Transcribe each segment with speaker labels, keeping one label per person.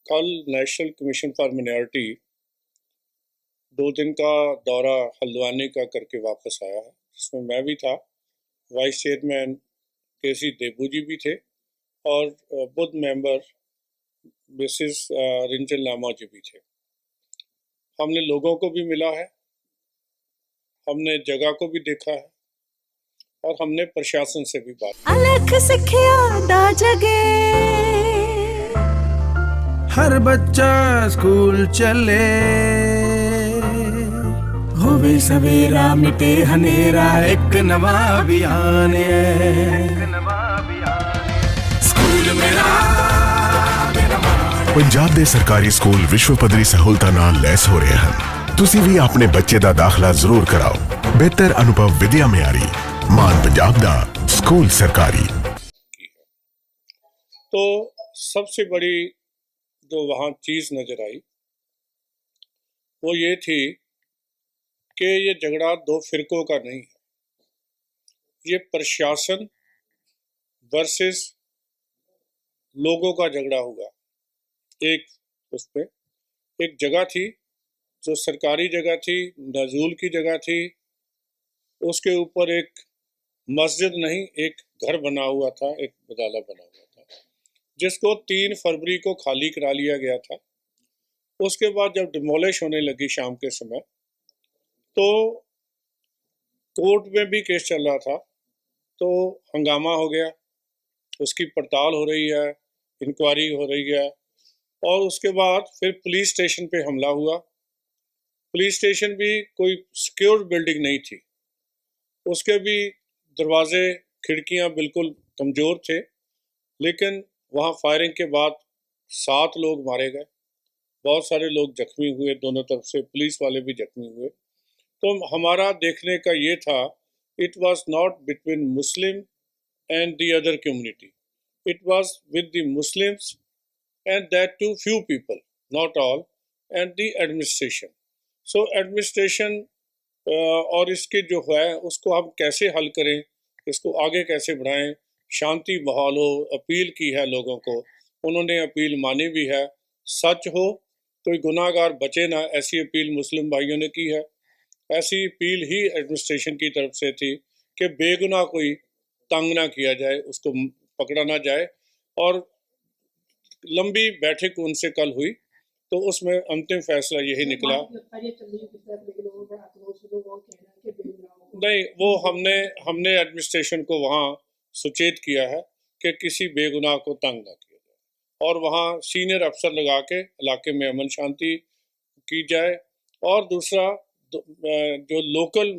Speaker 1: कल national commission for minority 2 दिन का दौरा हल्द्वानी का करके वापस आया है, जिसमें मैं भी था, वाइस चेयरमैन केसी देबू जी भी थे और बुद्ध मेंबर मिसिस रिंचल लामा जी भी थे। हमने लोगों को भी मिला है, हमने जगह को भी देखा है और हमने प्रशासन से भी बात
Speaker 2: अलख सिखिया दा जगे,
Speaker 3: हर बच्चा स्कूल चले, होवे सवेरा मिटे हनेरा, एक नवा अभियान स्कूल मेरा
Speaker 4: पंजाब ਦੇ ਸਰਕਾਰੀ ਸਕੂਲ ਵਿਸ਼ਵ ਪੱਧਰੀ ਸਹੂਲਤਾਂ ਨਾਲ ਲੈਸ ਹੋ ਰਹੇ ਹਨ। ਤੁਸੀਂ ਵੀ ਆਪਣੇ ਬੱਚੇ ਦਾ ਦਾਖਲਾ ਜ਼ਰੂਰ ਕਰਾਓ। ਬਿਹਤਰ ਅਨੁਭਵ ਵਿਦਿਆ ਮਿਆਰੀ ਮਾਨ पंजाब ਦਾ स्कूल सरकारी।
Speaker 1: की है। तो सबसे बड़ी जो वहाँ चीज़ नज़र आई वो ये थी कि ये झगड़ा 2 फिरकों का नहीं है, ये प्रशासन वर्सेस लोगों का झगड़ा हुआ। एक उसमें एक जगह थी जो सरकारी जगह थी, नजूल की जगह थी, उसके ऊपर एक मस्जिद नहीं एक घर बना हुआ था, एक मदाला बना हुआ था, जिसको 3 फरवरी को खाली करा लिया गया था। उसके बाद जब डिमोलिश होने लगी शाम के समय, तो कोर्ट में भी केस चल रहा था, तो हंगामा हो गया, उसकी पड़ताल हो रही है, इंक्वायरी हो रही है, और उसके बाद फिर पुलिस स्टेशन पे हमला हुआ। पुलिस स्टेशन भी कोई सिक्योर्ड बिल्डिंग नहीं थी, उसके भी दरवाजे खिड़कियां बिल्कुल कमज़ोर थे, लेकिन वहाँ फायरिंग के बाद 7 लोग मारे गए, बहुत सारे लोग जख्मी हुए, दोनों तरफ से पुलिस वाले भी जख्मी हुए। तो हमारा देखने का ये था, it was not between Muslim and the other community, it was with the Muslims and that too few people, not all, and the administration. So administration और इसके जो है उसको हम कैसे हल करें, इसको आगे कैसे बढ़ाएं, शांति बहाल हो, अपील की है लोगों को, उन्होंने अपील मानी भी है, सच हो, कोई गुनाहगार बचे ना, ऐसी अपील मुस्लिम भाइयों ने की है। ऐसी अपील ही एडमिनिस्ट्रेशन की तरफ से थी कि बेगुनाह कोई तंग ना किया जाए, उसको पकड़ा ना जाए। और लंबी बैठक उनसे कल हुई, तो उसमें अंतिम फैसला यही निकला। नहीं, वो हमने एडमिनिस्ट्रेशन को वहाँ सुचेत किया है कि किसी बेगुनाह को तंग ना किया जाए और वहाँ सीनियर अफसर लगा के इलाके में अमन शांति की जाए। और दूसरा जो लोकल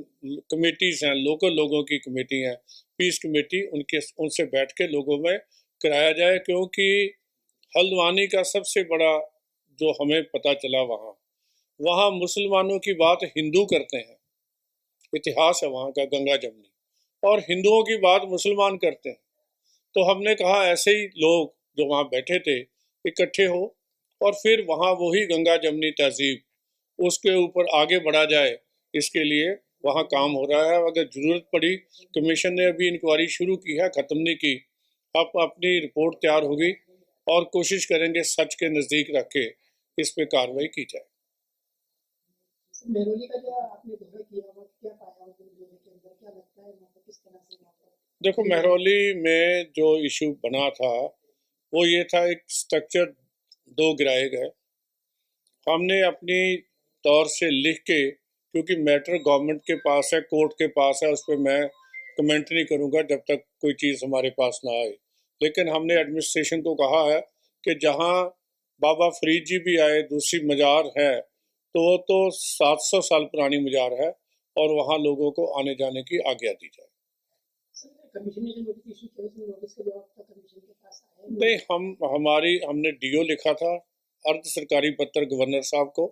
Speaker 1: कमेटीज़ हैं, लोकल लोगों की कमेटी हैं, पीस कमेटी, उनसे बैठ के लोगों में कराया जाए, क्योंकि हल्द्वानी का सबसे बड़ा जो हमें पता चला, वहाँ मुसलमानों की बात हिंदू करते हैं, इतिहास है वहाँ का गंगा जमनी, और हिंदुओं की बात मुसलमान करते हैं। तो हमने कहा ऐसे ही लोग जो वहाँ बैठे थे इकट्ठे हो और फिर वहाँ वही गंगा जमनी तहजीब उसके ऊपर आगे बढ़ा जाए, इसके लिए वहाँ काम हो रहा है। अगर ज़रूरत पड़ी, कमीशन ने अभी इंक्वायरी शुरू की है, ख़त्म नहीं की, अब अपनी रिपोर्ट तैयार होगी और कोशिश करेंगे सच के नज़दीक रख के इस पे कार्रवाई की जाए।
Speaker 5: मेहरौली का जो आपने दौरा किया, वो क्या पाया दौरे के अंदर, क्या लगता है वहाँ पर किस तरह से
Speaker 1: देखो, मेहरौली में जो इशू बना था वो ये था, एक स्ट्रक्चर 2 गिराए गए। हमने अपनी तौर से लिख के, क्योंकि मैटर गवर्नमेंट के पास है, कोर्ट के पास है, उस पर मैं कमेंट नहीं करूँगा जब तक कोई चीज़ हमारे पास ना आए, लेकिन हमने एडमिनिस्ट्रेशन को कहा है कि जहाँ बाबा फरीद जी भी आए, दूसरी मज़ार है, तो वो तो 700 साल पुरानी मज़ार है और वहाँ लोगों को आने जाने की आज्ञा दी जाए। नहीं, हमने डीओ लिखा था, अर्ध सरकारी पत्र गवर्नर साहब को,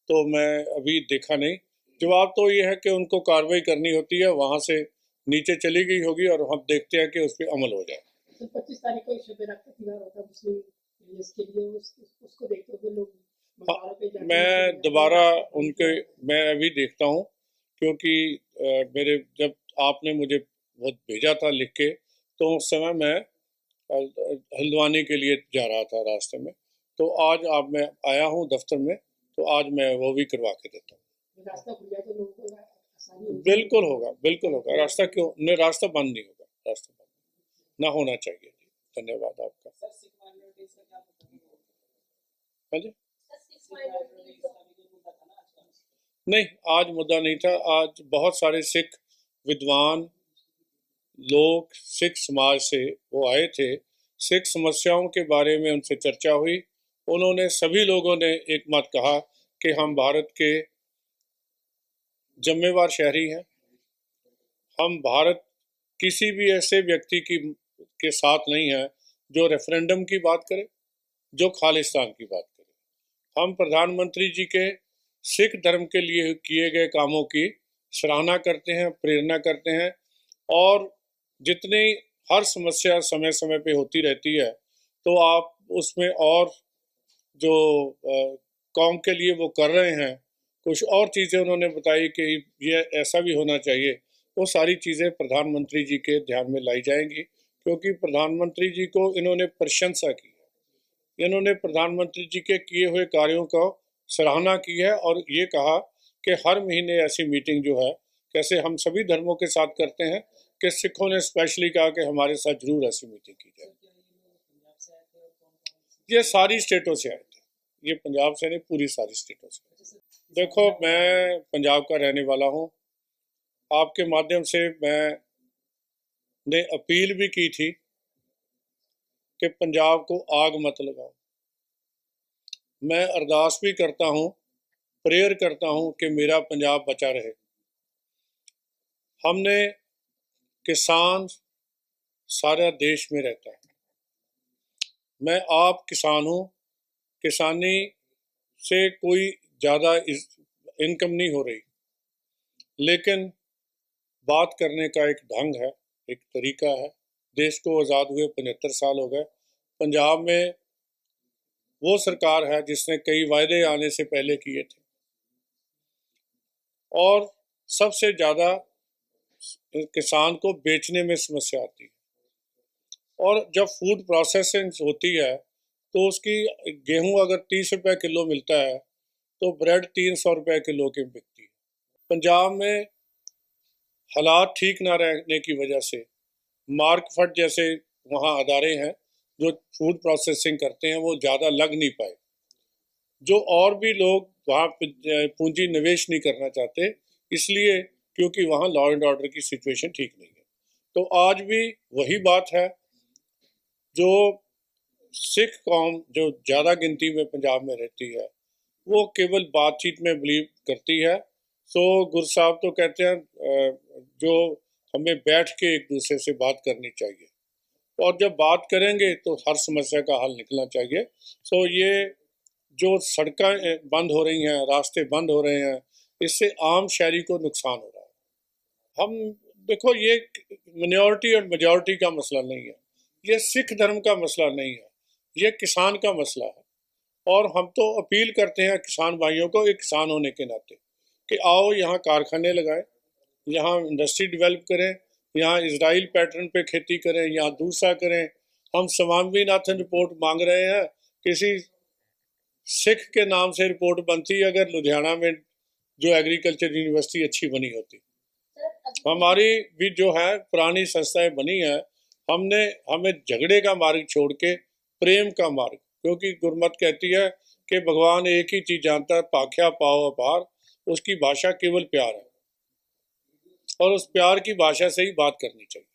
Speaker 1: तो मैं अभी देखा नहीं। जवाब तो ये है कि उनको कार्रवाई करनी होती है, वहाँ से नीचे चली गई होगी और हम देखते हैं कि उस पर अमल हो जाए।
Speaker 5: 25 तारीख को शब बरात का त्योहार होता है मुस्लिम, इसके लिए उसको देखते हुए लोग
Speaker 1: मैं दोबारा मैं अभी देखता हूँ, क्योंकि जब आपने मुझे वो भेजा था लिख के, तो उस समय मैं हल्द्वानी के लिए जा रहा था रास्ते में, तो तो आज आप मैं आया हूँ दफ्तर में, तो आज मैं वो भी करवा के देता हूँ।
Speaker 5: रास्ता खुल जाए तो लोगों को आसानी होगी।
Speaker 1: बिल्कुल होगा, बिल्कुल होगा। रास्ता क्यों नहीं, रास्ता बंद नहीं होगा, रास्ता बंद ना होना चाहिए। जी धन्यवाद आपका। हाँ जी, नहीं आज मुद्दा नहीं था। आज बहुत सारे सिख विद्वान लोग सिख समाज से वो आए थे, सिख समस्याओं के बारे में उनसे चर्चा हुई। उन्होंने सभी लोगों ने एक मत कहा कि हम भारत के जिम्मेवार शहरी हैं। हम भारत किसी भी ऐसे व्यक्ति के साथ नहीं है जो रेफरेंडम की बात करे, जो खालिस्तान की बात करे। हम प्रधानमंत्री जी के सिख धर्म के लिए किए गए कामों की सराहना करते हैं, प्रेरणा करते हैं, और जितनी हर समस्या समय समय पे होती रहती है तो आप उसमें और जो कौम के लिए वो कर रहे हैं, कुछ और चीज़ें उन्होंने बताई कि ये ऐसा भी होना चाहिए, वो सारी चीज़ें प्रधानमंत्री जी के ध्यान में लाई जाएंगी, क्योंकि प्रधानमंत्री जी को इन्होंने प्रशंसा की है। इन्होंने प्रधानमंत्री जी के किए हुए कार्यों को सराहना की है और ये कहा कि हर महीने ऐसी मीटिंग जो है, कैसे हम सभी धर्मों के साथ करते हैं, कि सिखों ने स्पेशली कहा कि हमारे साथ जरूर ऐसी मीटिंग की जाए। ये सारी स्टेटों से आए थे, ये पंजाब से नहीं, पूरी सारी स्टेटों से। देखो मैं पंजाब का रहने वाला हूँ। आपके माध्यम से मैंने अपील भी की थी कि पंजाब को आग मत लगाओ। मैं अरदास भी करता हूँ, प्रेयर करता हूँ कि मेरा पंजाब बचा रहे। हमने किसान सारा देश में रहता है। मैं आप किसान हूँ, किसानी से कोई ज़्यादा इनकम नहीं हो रही, लेकिन बात करने का एक ढंग है, एक तरीका है। देश को आज़ाद हुए 75 साल हो गए। पंजाब में वो सरकार है जिसने कई वायदे आने से पहले किए थे, और सबसे ज़्यादा किसान को बेचने में समस्या आती है। और जब फूड प्रोसेसिंग होती है तो उसकी गेहूं अगर 30 रुपये किलो मिलता है तो ब्रेड 300 रुपये किलो की बिकती है। पंजाब में हालात ठीक ना रहने की वजह से मार्कफेड जैसे वहाँ अदारे हैं जो फूड प्रोसेसिंग करते हैं, वो ज़्यादा लग नहीं पाए। जो और भी लोग वहाँ पूंजी निवेश नहीं करना चाहते, इसलिए क्योंकि वहाँ लॉ एंड ऑर्डर की सिचुएशन ठीक नहीं है। तो आज भी वही बात है, जो सिख कौम जो ज़्यादा गिनती में पंजाब में रहती है, वो केवल बातचीत में बिलीव करती है। सो गुरु साहब तो कहते हैं जो हमें बैठ के एक दूसरे से बात करनी चाहिए, और जब बात करेंगे तो हर समस्या का हल निकलना चाहिए। सो ये जो सड़कें बंद हो रही हैं, रास्ते बंद हो रहे हैं, इससे आम शहरी को नुकसान हो रहा है। हम देखो, ये मिनॉरिटी और मेजॉरिटी का मसला नहीं है, ये सिख धर्म का मसला नहीं है, ये किसान का मसला है। और हम तो अपील करते हैं किसान भाइयों को, एक किसान होने के नाते, कि आओ यहाँ कारखाने लगाएं, यहाँ इंडस्ट्री डेवलप करें, यहाँ इजराइल पैटर्न पे खेती करें, यहाँ दूसरा करें। हम स्वामीनाथन रिपोर्ट मांग रहे हैं, किसी सिख के नाम से रिपोर्ट बनती अगर लुधियाना में जो एग्रीकल्चर यूनिवर्सिटी अच्छी बनी होती। हमारी भी जो है पुरानी संस्थाएं बनी है, हमें झगड़े का मार्ग छोड़ के प्रेम का मार्ग, क्योंकि गुरमत कहती है कि भगवान एक ही चीज जानता है, पाख्या पाओ अपार, उसकी भाषा केवल प्यार है, और उस प्यार की भाषा से ही बात करनी चाहिए।